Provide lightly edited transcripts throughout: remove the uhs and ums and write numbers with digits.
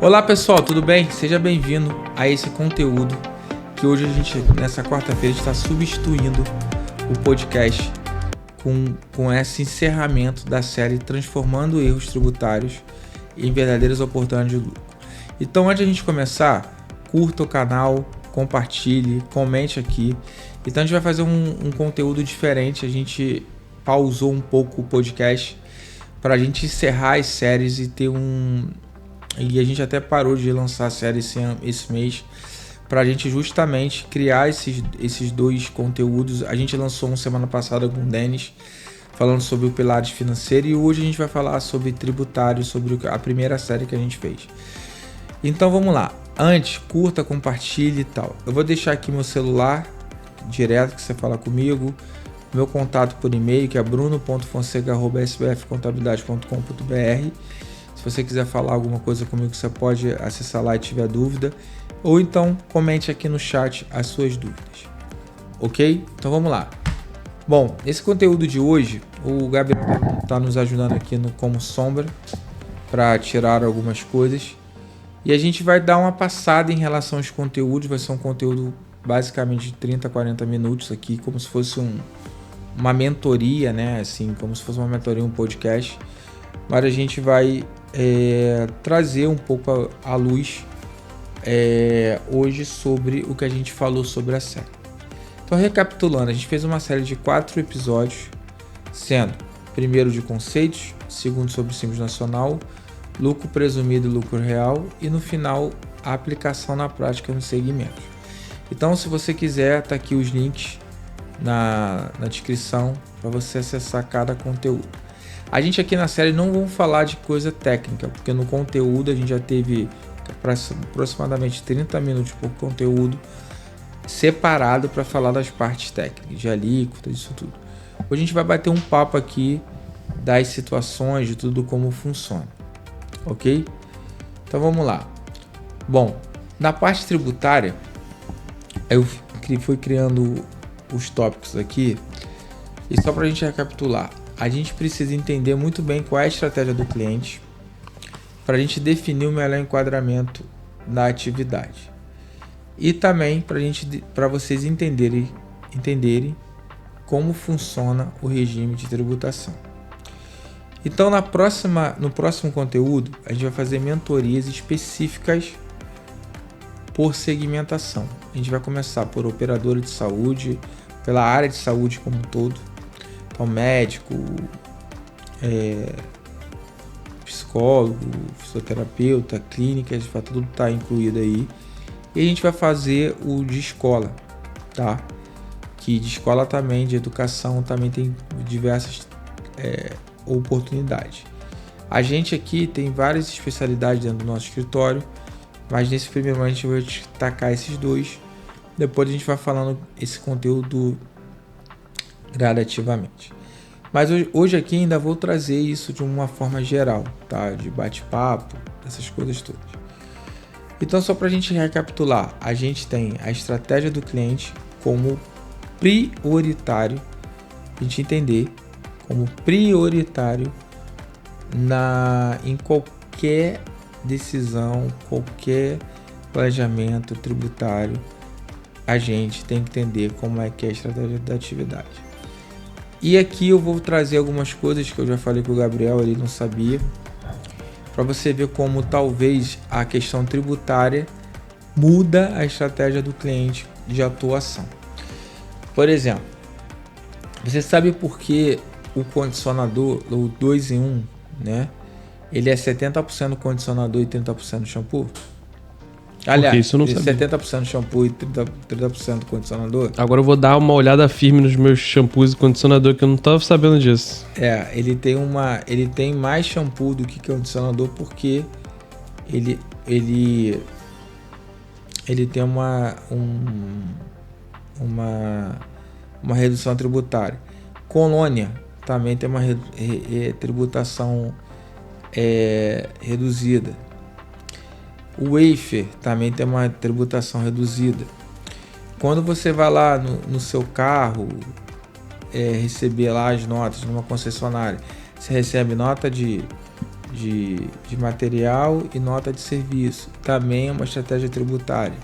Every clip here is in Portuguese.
Olá pessoal, tudo bem? Seja bem-vindo a esse conteúdo que hoje nessa quarta-feira, está substituindo o podcast com esse encerramento da série Transformando Erros Tributários em Verdadeiras Oportunidades de Lucro. Então, antes de a gente começar, curta o canal, compartilhe, comente aqui. Então, a gente vai fazer um conteúdo diferente. A gente pausou um pouco o podcast para a gente encerrar as séries e ter E a gente até parou de lançar a série esse mês para a gente justamente criar esses dois conteúdos. A gente lançou uma semana passada com o Denis, falando sobre o Pilares Financeiro, e hoje a gente vai falar sobre tributário, sobre a primeira série que a gente fez. Então vamos lá. Antes, curta, compartilhe e tal. Eu vou deixar aqui meu celular direto que você fala comigo, meu contato por e-mail, que é bruno.fonseca@sbfcontabilidade.com.br. Se você quiser falar alguma coisa comigo, você pode acessar lá e tiver dúvida. Ou então, comente aqui no chat as suas dúvidas. Ok? Então vamos lá. Bom, esse conteúdo de hoje, o Gabriel está nos ajudando aqui como sombra para tirar algumas coisas. E a gente vai dar uma passada em relação aos conteúdos. Vai ser um conteúdo basicamente de 30 a 40 minutos aqui, como se fosse uma mentoria, né? Assim, como se fosse uma mentoria, um podcast. Mas a gente vai trazer um pouco à luz hoje sobre o que a gente falou sobre a série. Então, recapitulando, a gente fez uma série de 4 episódios, sendo primeiro de conceitos, segundo sobre o Simples Nacional, lucro presumido e lucro real, e no final a aplicação na prática nos segmentos. Então, se você quiser, tá aqui os links na descrição para você acessar cada conteúdo. A gente aqui na série não vamos falar de coisa técnica, porque no conteúdo a gente já teve aproximadamente 30 minutos por conteúdo separado para falar das partes técnicas, de alíquotas, isso tudo. Hoje a gente vai bater um papo aqui das situações, de tudo como funciona, ok? Então vamos lá. Bom, na parte tributária, eu fui criando os tópicos aqui, e só para a gente recapitular, a gente precisa entender muito bem qual é a estratégia do cliente para a gente definir o melhor enquadramento da atividade. E também para vocês entenderem como funciona o regime de tributação. Então, no próximo conteúdo, a gente vai fazer mentorias específicas por segmentação. A gente vai começar por operadora de saúde, pela área de saúde como um todo. Então, médico, psicólogo, fisioterapeuta, clínicas, tudo está incluído aí. E a gente vai fazer o de escola, tá? Que de escola também, de educação, também tem diversas oportunidades. A gente aqui tem várias especialidades dentro do nosso escritório, mas nesse primeiro momento a gente vai destacar esses dois. Depois a gente vai falando esse conteúdo gradativamente. Mas hoje aqui ainda vou trazer isso de uma forma geral, tá? De bate-papo, essas coisas todas. Então, só para a gente recapitular, a gente tem a estratégia do cliente como prioritário, a gente entender como prioritário em qualquer decisão, qualquer planejamento tributário, a gente tem que entender como é que é a estratégia da atividade. E aqui eu vou trazer algumas coisas que eu já falei com o Gabriel, ele não sabia, para você ver como talvez a questão tributária muda a estratégia do cliente de atuação. Por exemplo, você sabe por que o condicionador, o 2 em 1, né? Ele é 70% condicionador e 30% shampoo? Aliás, isso eu não sabia. 70% shampoo e 30% condicionador. Agora eu vou dar uma olhada firme nos meus shampoos e condicionador, que eu não estava sabendo disso. Ele tem mais shampoo do que condicionador, porque ele tem uma redução tributária. Colônia também tem uma tributação reduzida. O wafer também tem uma tributação reduzida. Quando você vai lá no seu carro receber lá as notas numa concessionária, você recebe nota de de material e nota de serviço. Também é uma estratégia tributária.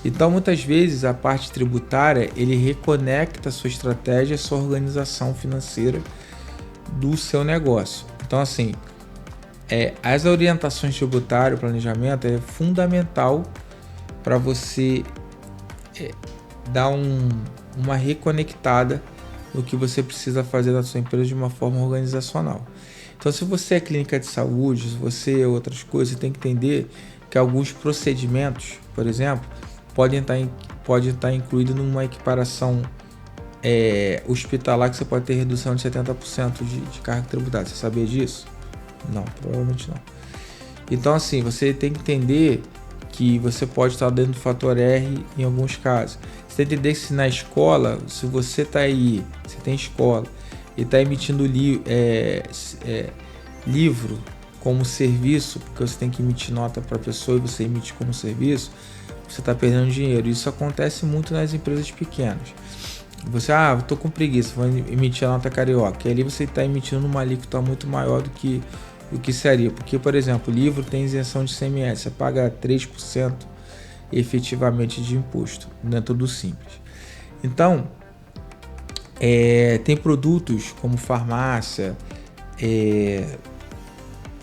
Então, muitas vezes, a parte tributária, ele reconecta a sua estratégia, a sua organização financeira do seu negócio. Então, assim, as orientações tributárias, o planejamento é fundamental para você dar uma reconectada no que você precisa fazer na sua empresa de uma forma organizacional. Então, se você é clínica de saúde, se você é outras coisas, você tem que entender que alguns procedimentos, por exemplo, podem estar incluídos numa equiparação hospitalar, que você pode ter redução de 70% de carga tributária. Você sabia disso? Não, provavelmente não. Então, assim, você tem que entender que você pode estar dentro do fator R em alguns casos. Você tem que entender que se na escola, se você está aí, você tem escola e está emitindo livro como serviço, porque você tem que emitir nota para a pessoa e você emite como serviço, você está perdendo dinheiro. Isso acontece muito nas empresas pequenas. Você, estou com preguiça, vou emitir a nota carioca. E ali você está emitindo uma alíquota muito maior do que seria. Porque, por exemplo, o livro tem isenção de ICMS, você paga 3% efetivamente de imposto dentro do Simples. Então, tem produtos como farmácia,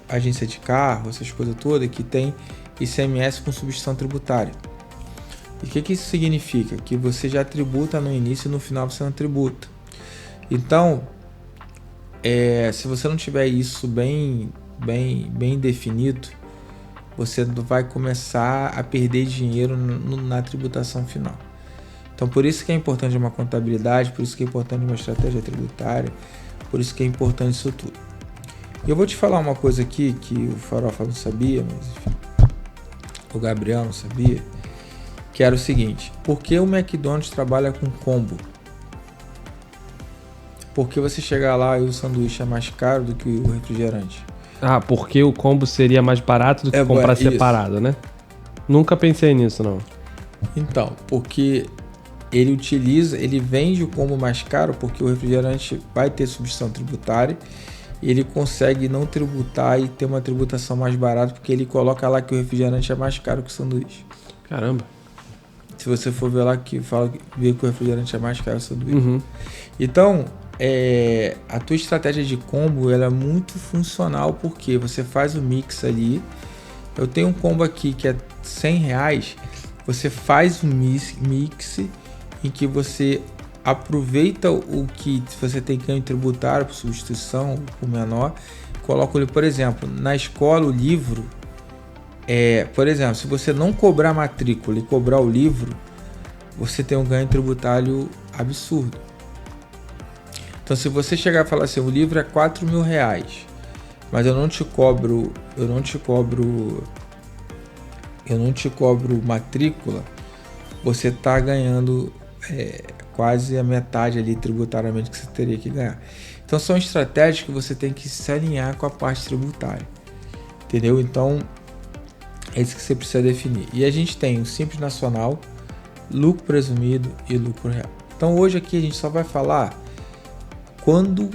agência de carro, essas coisas todas, que tem ICMS com substituição tributária. E o que isso significa? Que você já tributa no início e no final você não tributa. Então, se você não tiver isso bem definido, você vai começar a perder dinheiro na tributação final. Então, por isso que é importante uma contabilidade, por isso que é importante uma estratégia tributária, por isso que é importante isso tudo. E eu vou te falar uma coisa aqui que o Farofa não sabia, mas enfim, o Gabriel não sabia, que era o seguinte: por que o McDonald's trabalha com combo? Porque você chegar lá e o sanduíche é mais caro do que o refrigerante. Porque o combo seria mais barato do que comprar separado, né? Nunca pensei nisso, não. Então, porque ele vende o combo mais caro porque o refrigerante vai ter substituição tributária e ele consegue não tributar e ter uma tributação mais barata porque ele coloca lá que o refrigerante é mais caro que o sanduíche. Caramba. Se você for ver lá vê que o refrigerante é mais caro que o sanduíche. Uhum. Então, a tua estratégia de combo ela é muito funcional porque você faz o mix ali. Eu tenho um combo aqui que é R$100, você faz um mix em que você aproveita o que você tem ganho tributário por substituição, por menor, coloca ele, por exemplo, na escola o livro, por exemplo, se você não cobrar a matrícula e cobrar o livro, você tem um ganho tributário absurdo. Então, se você chegar e falar assim, o livro é R$4.000, mas eu não te cobro matrícula, você está ganhando quase a metade ali tributariamente que você teria que ganhar. Então, são estratégias que você tem que se alinhar com a parte tributária, entendeu? Então, é isso que você precisa definir. E a gente tem o Simples Nacional, lucro presumido e lucro real. Então, hoje aqui a gente só vai falar quando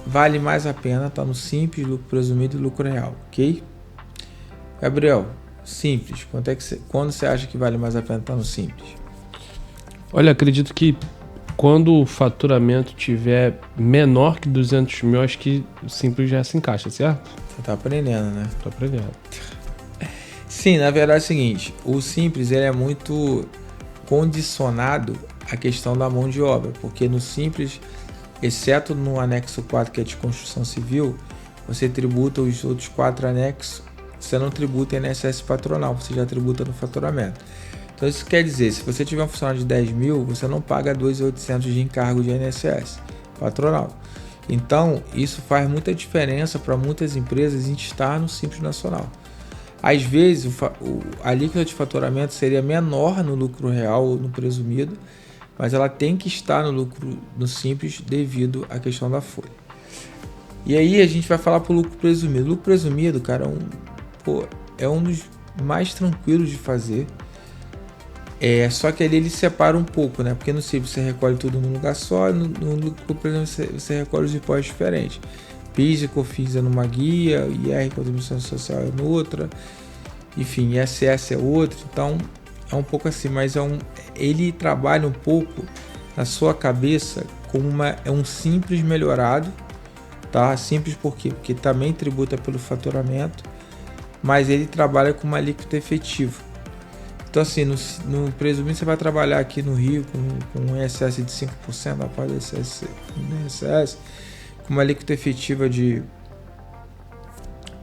vale mais a pena estar no Simples, lucro presumido e lucro real, ok? Gabriel, Simples, quando você acha que vale mais a pena estar no Simples? Olha, acredito que quando o faturamento tiver menor que 200 mil, acho que o Simples já se encaixa, certo? Você tá aprendendo, né? Tô aprendendo. Sim, na verdade é o seguinte, o Simples ele é muito condicionado à questão da mão de obra, porque no Simples, exceto no anexo 4, que é de construção civil, você tributa os outros 4 anexos, você não tributa INSS patronal, você já tributa no faturamento. Então isso quer dizer, se você tiver um funcionário de 10 mil, você não paga 2.800 de encargo de INSS patronal. Então isso faz muita diferença para muitas empresas em estar no Simples Nacional. Às vezes a alíquota de faturamento seria menor no lucro real ou no presumido, mas ela tem que estar no Simples devido à questão da folha. E aí a gente vai falar para o lucro presumido. O lucro presumido, cara, é um dos mais tranquilos de fazer. Só que ali ele separa um pouco, né? Porque no Simples você recolhe tudo num lugar só, no lucro presumido você recolhe os impostos diferentes. PIS e COFINS é numa guia, IR, contribuição social, é noutra, enfim, ISS é outro. Então é um pouco assim, mas ele trabalha um pouco na sua cabeça como um simples melhorado, tá? Simples por quê? Porque também tributa pelo faturamento, mas ele trabalha com uma alíquota efetiva. Então assim, no presumindo você vai trabalhar aqui no Rio com um ISS de 5% na parte do ISS, com uma alíquota efetiva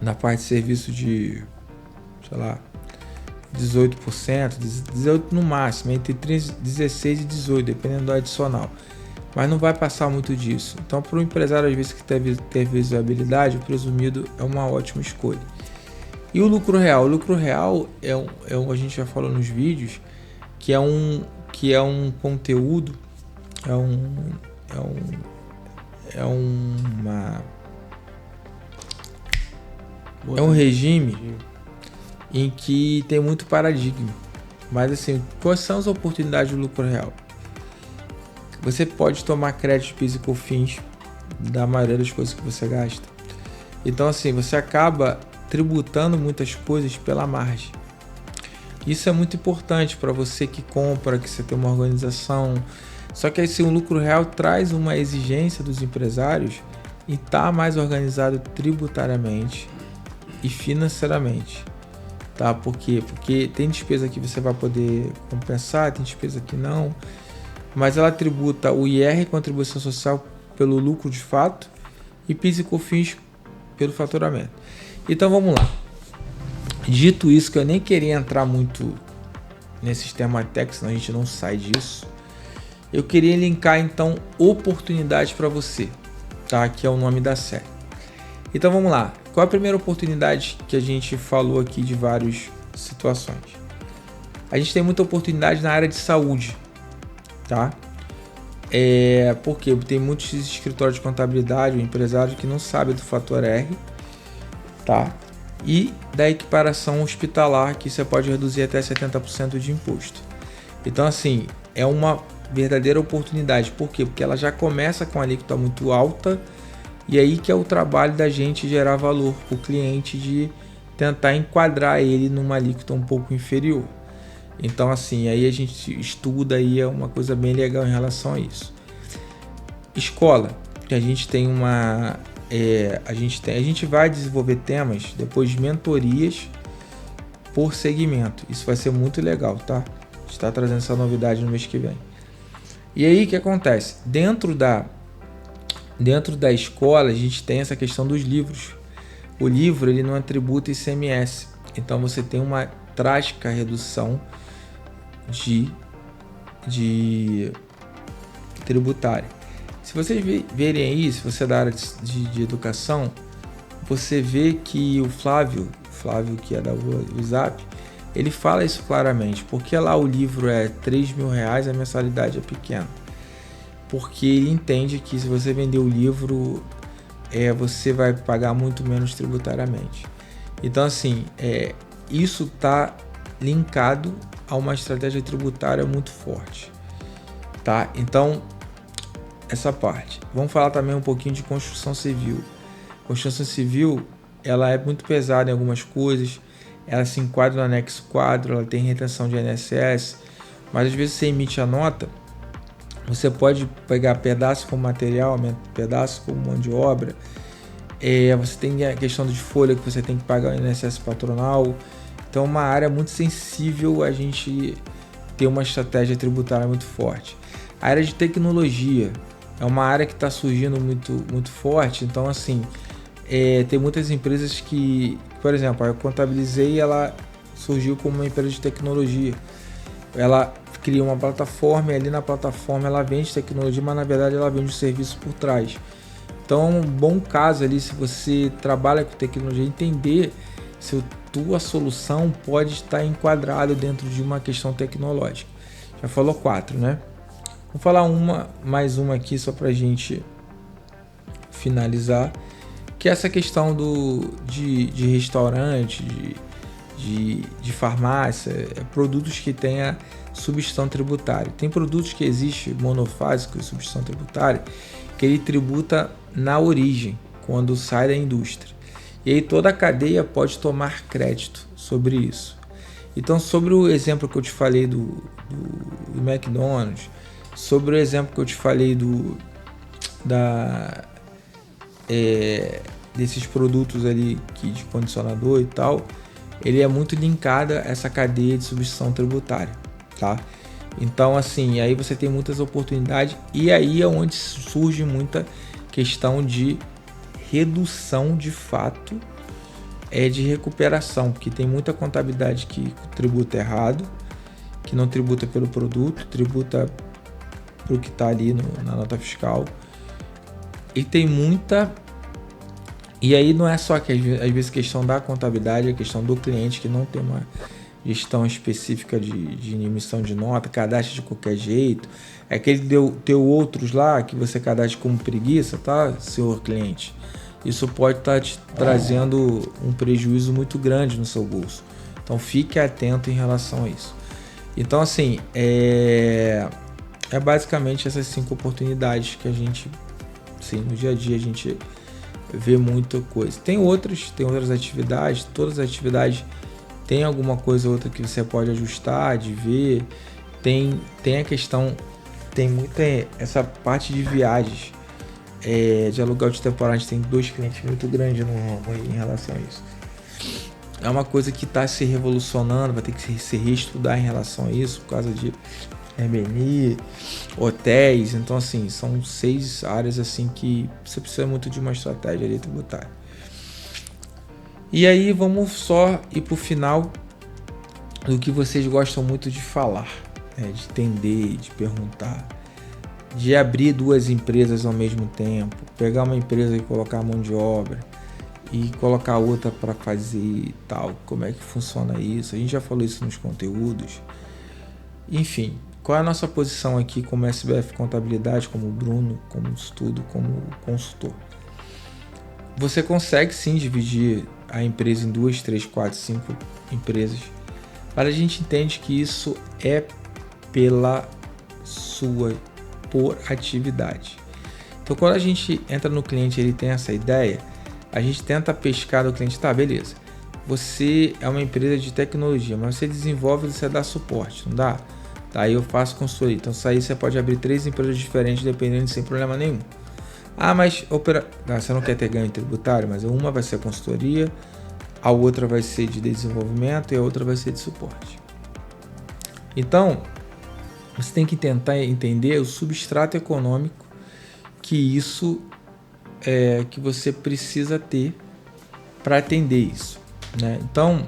na parte de serviço de, sei lá, 18%, 18% no máximo, entre 16 e 18%, dependendo do adicional. Mas não vai passar muito disso. Então, para o empresário, às vezes, que ter visibilidade, o presumido é uma ótima escolha. E o lucro real? O lucro real a gente já falou nos vídeos, que é um conteúdo, é um regime em que tem muito paradigma. Mas assim, quais são as oportunidades do lucro real? Você pode tomar crédito PIS e COFINS da maioria das coisas que você gasta. Então assim, você acaba tributando muitas coisas pela margem. Isso é muito importante para você que compra, que você tem uma organização. Só que assim, o lucro real traz uma exigência dos empresários em estar mais organizado tributariamente e financeiramente. Tá? Por quê? Porque tem despesa que você vai poder compensar, tem despesa que não, mas ela tributa o IR, contribuição social, pelo lucro de fato, e PIS e COFINS pelo faturamento. Então vamos lá. Dito isso, que eu nem queria entrar muito nesses temas técnicos, senão a gente não sai disso, eu queria linkar então oportunidades para você, tá? Que é o nome da série. Então vamos lá. Qual é a primeira oportunidade que a gente falou aqui de várias situações? A gente tem muita oportunidade na área de saúde, tá? Porque tem muitos escritórios de contabilidade, ou empresários que não sabem do fator R, tá? E da equiparação hospitalar, que você pode reduzir até 70% de imposto. Então assim, é uma verdadeira oportunidade. Por quê? Porque ela já começa com a alíquota muito alta. E aí que é o trabalho da gente gerar valor para o cliente, de tentar enquadrar ele numa alíquota um pouco inferior. Então assim, aí a gente estuda, aí é uma coisa bem legal em relação a isso. Escola, que a gente tem a gente vai desenvolver temas depois de mentorias por segmento. Isso vai ser muito legal, tá? A gente está trazendo essa novidade no mês que vem. E aí o que acontece? Dentro da escola, a gente tem essa questão dos livros. O livro, ele não tributa ICMS. Então, você tem uma drástica redução de tributária. Se vocês verem aí, se você é da área de educação, você vê que o Flávio, que é da WhatsApp, ele fala isso claramente. Porque lá o livro é R$3.000, a mensalidade é pequena. Porque ele entende que se você vender o livro, você vai pagar muito menos tributariamente. Então assim, isso está linkado a uma estratégia tributária muito forte, tá? Então, essa parte. Vamos falar também um pouquinho de construção civil. Construção civil, ela é muito pesada em algumas coisas, ela se enquadra no anexo 4, ela tem retenção de INSS, mas às vezes você emite a nota, você pode pegar pedaço como material, pedaço como mão de obra. Você tem a questão de folha que você tem que pagar o INSS patronal. Então é uma área muito sensível a gente ter uma estratégia tributária muito forte. A área de tecnologia é uma área que está surgindo muito, muito forte. Então assim, tem muitas empresas que, por exemplo, eu contabilizei e ela surgiu como uma empresa de tecnologia. Ela cria uma plataforma e ali na plataforma ela vende tecnologia, mas na verdade ela vende o serviço por trás. Então é um bom caso ali, se você trabalha com tecnologia, entender se a tua solução pode estar enquadrada dentro de uma questão tecnológica. Já falou 4, né? Vou falar mais uma aqui só para a gente finalizar, que é essa questão de restaurante, de farmácia, produtos que tenha substituição tributária. Tem produtos que existe monofásico e substituição tributária, que ele tributa na origem, quando sai da indústria. E aí toda a cadeia pode tomar crédito sobre isso. Então, sobre o exemplo que eu te falei do McDonald's, sobre o exemplo que eu te falei desses produtos ali de condicionador e tal, ele é muito linkado a essa cadeia de substituição tributária, tá? Então, assim, aí você tem muitas oportunidades e aí é onde surge muita questão de redução de fato, de recuperação, porque tem muita contabilidade que tributa errado, que não tributa pelo produto, tributa para o que está ali na nota fiscal. E tem muita... E aí não é só que às vezes questão da contabilidade, é questão do cliente que não tem uma gestão específica de emissão de nota, cadastra de qualquer jeito. É aquele teu outros lá que você cadastra como preguiça, tá, senhor cliente? Isso pode estar te trazendo um prejuízo muito grande no seu bolso. Então fique atento em relação a isso. Então, assim, é basicamente essas 5 oportunidades que a gente, assim, no dia a dia a gente vê muita coisa. Tem outras atividades, todas as atividades tem alguma coisa ou outra que você pode ajustar, de ver. Tem a questão, tem muita essa parte de viagens, de aluguel de temporada. A gente tem 2 clientes muito grandes no ramo em relação a isso. É uma coisa que está se revolucionando, vai ter que se reestudar em relação a isso, por causa de Airbnb, hotéis. Então, assim, são 6 áreas assim que você precisa muito de uma estratégia ali tributária. E aí vamos só ir para o final do que vocês gostam muito de falar, de entender, de perguntar, de abrir 2 empresas ao mesmo tempo, pegar uma empresa e colocar a mão de obra e colocar outra para fazer e tal. Como é que funciona isso? A gente já falou isso nos conteúdos. Enfim, qual é a nossa posição aqui como SBF Contabilidade, como Bruno, como estudo, como consultor? Você consegue sim dividir a empresa em 2, 3, 4, 5 empresas, mas a gente entende que isso é por atividade. Então, quando a gente entra no cliente, ele tem essa ideia, a gente tenta pescar do cliente, tá, beleza, você é uma empresa de tecnologia, mas você desenvolve e você dá suporte, não dá? Daí eu faço consultoria. Então, isso aí você pode abrir 3 empresas diferentes, dependendo, sem problema nenhum. Ah, mas você não quer ter ganho tributário, mas uma vai ser consultoria, a outra vai ser de desenvolvimento e a outra vai ser de suporte. Então, você tem que tentar entender o substrato econômico que isso que você precisa ter para atender isso, né? Então,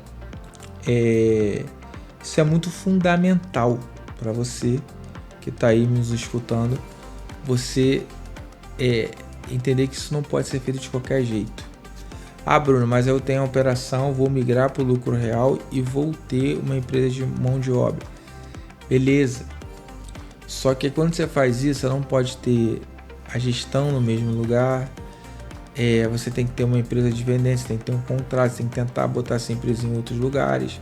isso é muito fundamental para você que está aí nos escutando, você entender que isso não pode ser feito de qualquer jeito. Ah, Bruno, mas eu tenho a operação, vou migrar para o lucro real e vou ter uma empresa de mão de obra. Beleza. Só que quando você faz isso, você não pode ter a gestão no mesmo lugar. Você tem que ter uma empresa de vendência, tem que ter um contrato, tem que tentar botar essa empresa em outros lugares,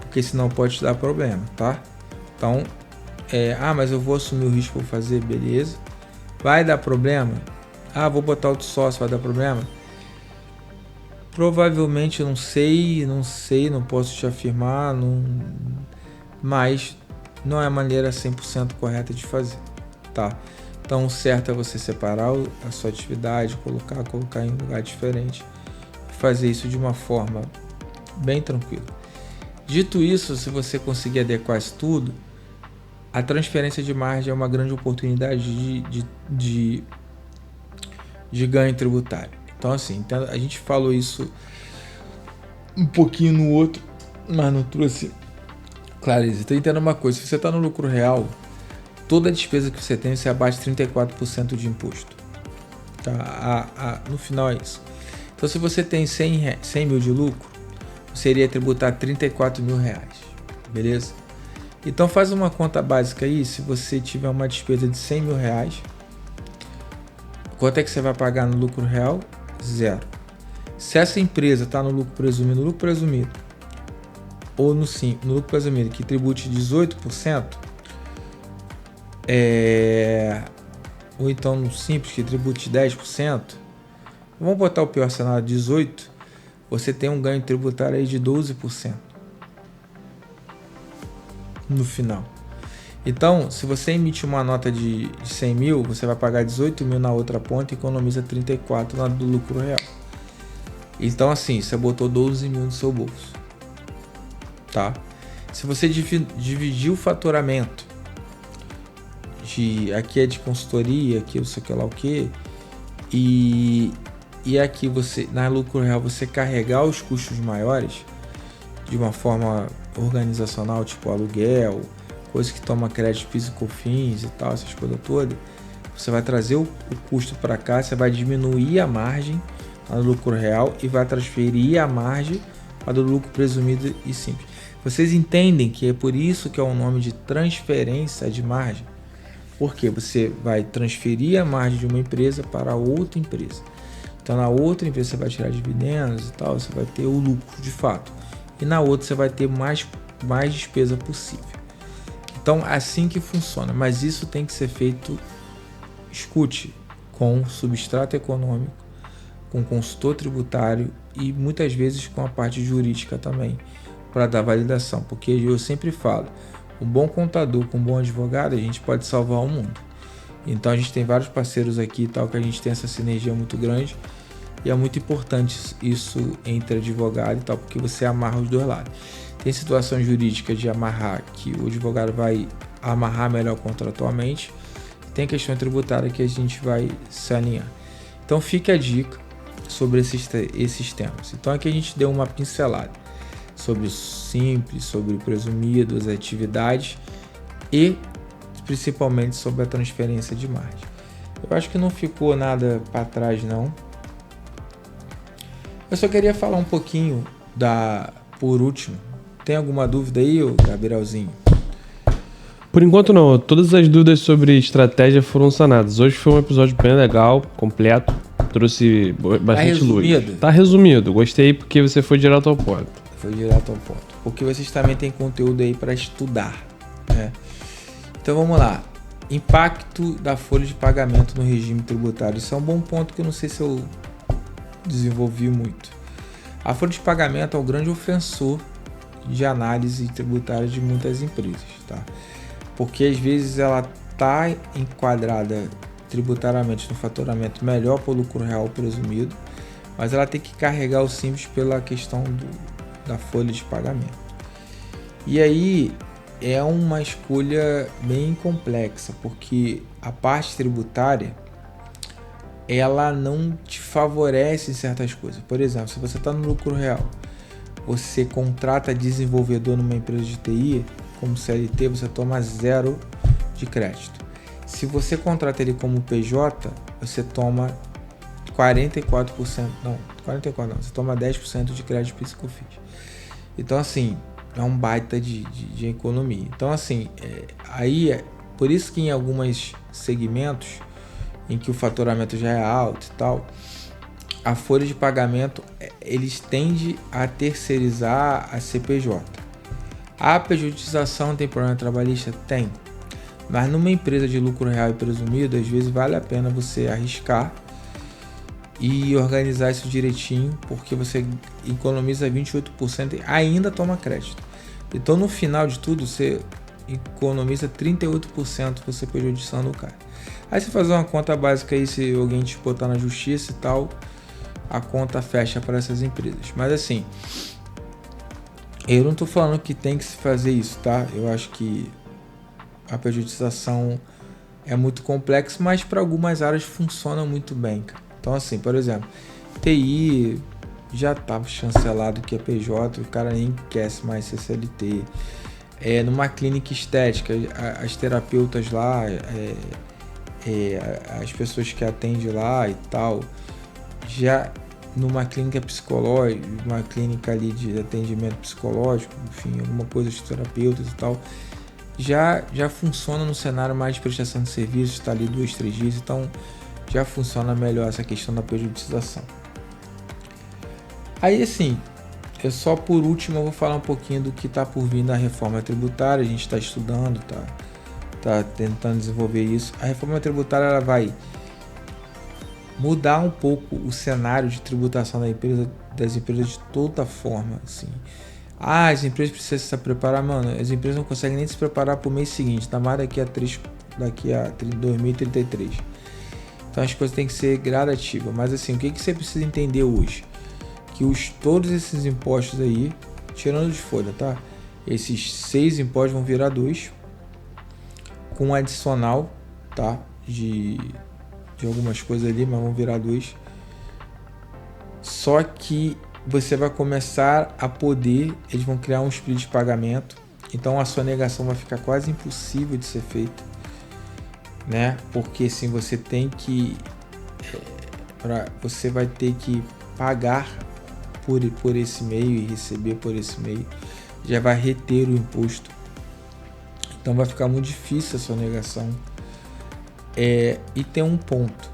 porque senão pode te dar problema, tá? Então, mas eu vou assumir o risco, vou fazer, beleza. Vai dar problema? Ah, vou botar outro sócio, vai dar problema? Provavelmente, não sei, não posso te afirmar, mas não é a maneira 100% correta de fazer, tá? Então, o certo é você separar a sua atividade, colocar em um lugar diferente, fazer isso de uma forma bem tranquila. Dito isso, se você conseguir adequar isso tudo, a transferência de margem é uma grande oportunidade de ganho tributário. Então, assim, a gente falou isso um pouquinho no outro, mas não trouxe clareza. Então, entenda uma coisa, se você está no lucro real, toda a despesa que você tem, você abate 34% de imposto. Tá? No final é isso. Então, se você tem 100 mil de lucro, você iria tributar 34 mil reais. Beleza? Então, faz uma conta básica aí. Se você tiver uma despesa de 100 mil reais, quanto é que você vai pagar no lucro real? 0. Se essa empresa está no lucro presumido, ou no lucro presumido que tribute 18%, ou então no simples que tribute 10%, Vamos botar o pior cenário 18, você tem um ganho tributário aí de 12% no final. Então, se você emite uma nota de 100 mil, você vai pagar 18 mil na outra ponta e economiza 34 na do lucro real. Então, assim, você botou 12 mil no seu bolso, tá? Se você dividir o faturamento, aqui é de consultoria, aqui eu sei lá o que, e aqui você, na lucro real, você carregar os custos maiores de uma forma organizacional, tipo aluguel, coisa que toma crédito, PIS e COFINS e tal, essas coisas todas, você vai trazer o custo para cá, você vai diminuir a margem no lucro real e vai transferir a margem para o lucro presumido e simples. Vocês entendem que é por isso que é o nome de transferência de margem? Porque você vai transferir a margem de uma empresa para outra empresa. Então, na outra empresa você vai tirar dividendos e tal, você vai ter o lucro de fato. E na outra você vai ter mais despesa possível. Então, assim que funciona. Mas isso tem que ser feito, escute, com substrato econômico, com consultor tributário e muitas vezes com a parte jurídica também, para dar validação. Porque eu sempre falo, um bom contador com um bom advogado, a gente pode salvar o mundo. Então a gente tem vários parceiros aqui e tal, que a gente tem essa sinergia muito grande. E é muito importante isso entre advogado e tal, porque você amarra os dois lados. Tem situação jurídica de amarrar, que o advogado vai amarrar melhor contratualmente. Tem questão tributária que a gente vai se alinhar. Então fica a dica sobre esses temas. Então aqui a gente deu uma pincelada sobre o simples, sobre o presumido, as atividades e principalmente sobre a transferência de margem. Eu acho que não ficou nada para trás não. Eu só queria falar um pouquinho por último. Tem alguma dúvida aí, Gabrielzinho? Por enquanto não, todas as dúvidas sobre estratégia foram sanadas. Hoje foi um episódio bem legal, completo, trouxe bastante luz. Tá resumido, gostei porque você foi direto ao ponto. Foi direto ao ponto, porque vocês também têm conteúdo aí para estudar, né? Então vamos lá, impacto da folha de pagamento no regime tributário. Isso é um bom ponto que eu não sei se eu desenvolvi muito. A folha de pagamento é o grande ofensor de análise tributária de muitas empresas, tá? Porque às vezes ela está enquadrada tributariamente no faturamento melhor para o lucro real presumido, mas ela tem que carregar o simples pela questão da folha de pagamento. E aí é uma escolha bem complexa, porque a parte tributária ela não te favorece em certas coisas. Por exemplo, se você está no lucro real, você contrata desenvolvedor numa empresa de TI, como CLT, você toma 0 de crédito. Se você contrata ele como PJ, você toma 44%, não, 44% não, você toma 10% de crédito PIS e COFINS. Então, assim, é um baita de economia. Então, assim, por isso que em alguns segmentos em que o faturamento já é alto e tal, a folha de pagamento, eles tendem a terceirizar a CPJ. A pejotização tem problema trabalhista? Tem. Mas numa empresa de lucro real e presumido, às vezes vale a pena você arriscar e organizar isso direitinho, porque você economiza 28% e ainda toma crédito. Então no final de tudo, você economiza 38% você pejotizando o cara. Aí você fazer uma conta básica aí, se alguém te botar na justiça e tal, a conta fecha para essas empresas. Mas assim, eu não estou falando que tem que se fazer isso, tá? Eu acho que a pejotização é muito complexa, mas para algumas áreas funciona muito bem, cara. Então assim, por exemplo, TI já estava chancelado que é PJ, o cara nem quer mais ser CLT. Numa clínica estética, as terapeutas lá, as pessoas que atendem lá e tal, já numa clínica psicológica, uma clínica ali de atendimento psicológico, enfim, alguma coisa de terapeutas e tal, já funciona no cenário mais de prestação de serviços, está ali 2-3 dias, então já funciona melhor essa questão da pejotização. Aí assim, só por último eu vou falar um pouquinho do que está por vir na reforma tributária. A gente está estudando, tá tentando desenvolver isso. A reforma tributária ela vai mudar um pouco o cenário de tributação das empresas de toda forma, assim. As empresas precisam se preparar, mano. As empresas não conseguem nem se preparar para o mês seguinte, tá mais daqui a 2033. Então as coisas têm que ser gradativas. Mas assim, o que você precisa entender hoje? Que todos esses impostos aí, tirando de folha, tá? Esses 6 impostos vão virar 2, com um adicional, tá? De algumas coisas ali, mas vão virar 2. Só que você vai começar a poder, eles vão criar um split de pagamento, então a sonegação vai ficar quase impossível de ser feita, né? Porque assim, você tem que você vai ter que pagar por esse meio e receber por esse meio, já vai reter o imposto, então vai ficar muito difícil a sonegação. E tem um ponto,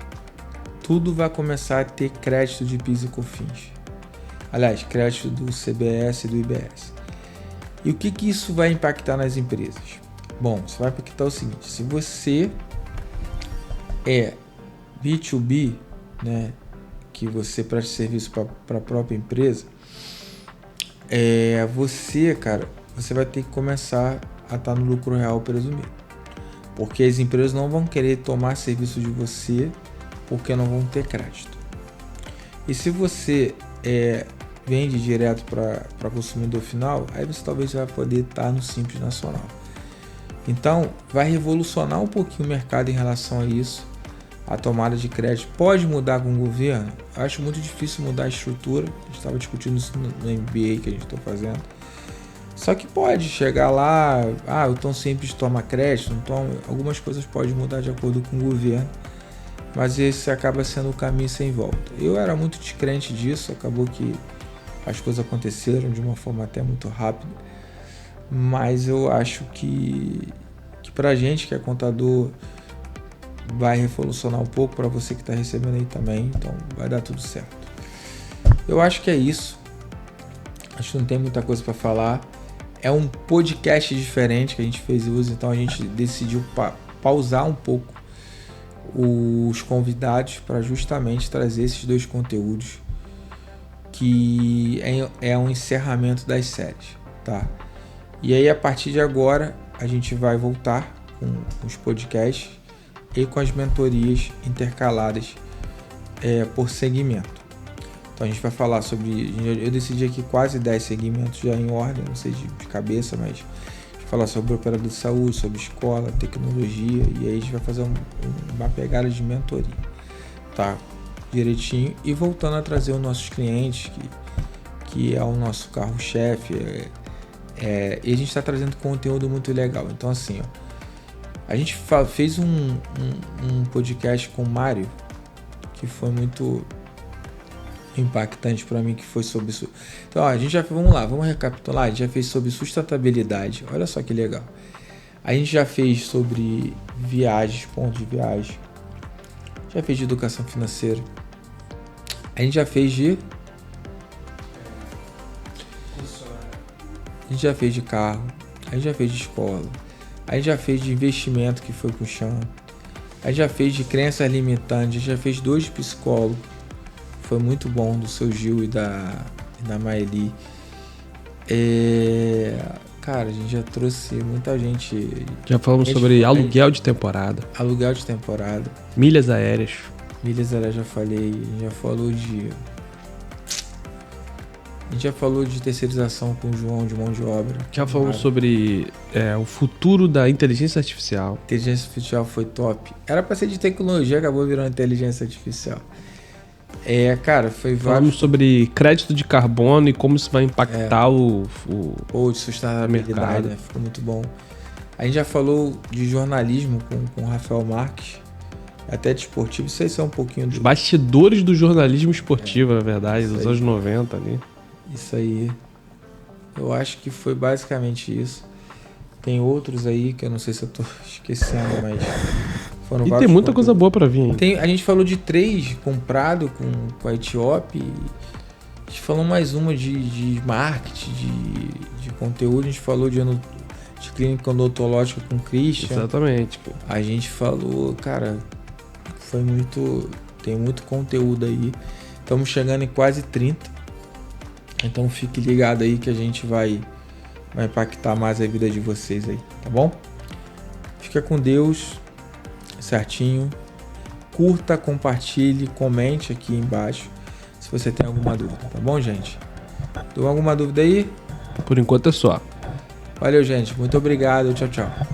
tudo vai começar a ter crédito de PIS e COFINS. Aliás, crédito do CBS e do IBS. E o que isso vai impactar nas empresas? Bom, isso vai impactar o seguinte: se você é B2B, né, que você presta serviço para a própria empresa, você vai ter que começar a estar no lucro real presumido. Porque as empresas não vão querer tomar serviço de você porque não vão ter crédito. E se você vende direto para consumidor final, aí você talvez vai poder estar no Simples Nacional. Então, vai revolucionar um pouquinho o mercado em relação a isso. A tomada de crédito pode mudar com o governo. Eu acho muito difícil mudar a estrutura. A gente estava discutindo isso no MBA que a gente está fazendo. Só que pode chegar lá, o Tão Simples toma crédito, então algumas coisas podem mudar de acordo com o governo. Mas esse acaba sendo o caminho sem volta. Eu era muito descrente disso, acabou que as coisas aconteceram de uma forma até muito rápida, mas eu acho que pra gente que é contador vai revolucionar um pouco, para você que está recebendo aí também, então vai dar tudo certo. Eu acho que é isso, acho que não tem muita coisa para falar. É um podcast diferente que a gente fez uso, então a gente decidiu pausar um pouco os convidados para justamente trazer esses 2 conteúdos, que é um encerramento das séries, tá? E aí a partir de agora a gente vai voltar com os podcasts e com as mentorias intercaladas por segmento. Então a gente vai falar sobre, eu decidi aqui quase 10 segmentos já em ordem, não sei de cabeça, mas a gente vai falar sobre operador de saúde, sobre escola, tecnologia, e aí a gente vai fazer uma pegada de mentoria, tá? Direitinho, e voltando a trazer os nossos clientes, que é o nosso carro-chefe, e a gente está trazendo conteúdo muito legal. Então assim, a gente fez um podcast com o Mário, que foi muito impactante para mim, que foi sobre isso. Então vamos recapitular. A gente já fez sobre sustentabilidade, olha só que legal. A gente já fez sobre viagens, pontos de viagem, já fez de educação financeira, a gente já fez de carro, a gente já fez de escola, a gente já fez de investimento, que foi com o chão, a gente já fez de crenças limitantes, a gente já fez 2 de psicólogo, foi muito bom, do seu Gil e da Maeli. Cara, a gente já trouxe muita gente. Já falamos sobre aluguel de temporada. Milhas aéreas. Já falei. A gente já falou de terceirização com o João, de mão de obra. Já falamos sobre o futuro da inteligência artificial. Inteligência artificial foi top. Era pra ser de tecnologia, acabou virando inteligência artificial. Cara, foi Falamos sobre crédito de carbono e como isso vai impactar o de sustentabilidade, né? Ficou muito bom. A gente já falou de jornalismo com o Rafael Marques, até de esportivo. Isso aí são um pouquinho dos bastidores do jornalismo esportivo, na verdade, dos anos 90 ali. Isso aí. Eu acho que foi basicamente isso. Tem outros aí que eu não sei se eu tô esquecendo, mas foram vários. E tem muita coisa boa pra vir. A gente falou de 3 comprado com a Etiópia. A gente falou mais uma de marketing, de conteúdo. A gente falou de clínica odontológica com o Christian. Exatamente. A gente falou, cara, foi muito Tem muito conteúdo aí. Estamos chegando em quase 30. Então fique ligado aí que a gente vai impactar mais a vida de vocês aí, tá bom? Fica com Deus, certinho. Curta, compartilhe, comente aqui embaixo se você tem alguma dúvida, tá bom, gente? Tem alguma dúvida aí? Por enquanto é só. Valeu, gente. Muito obrigado. Tchau, tchau.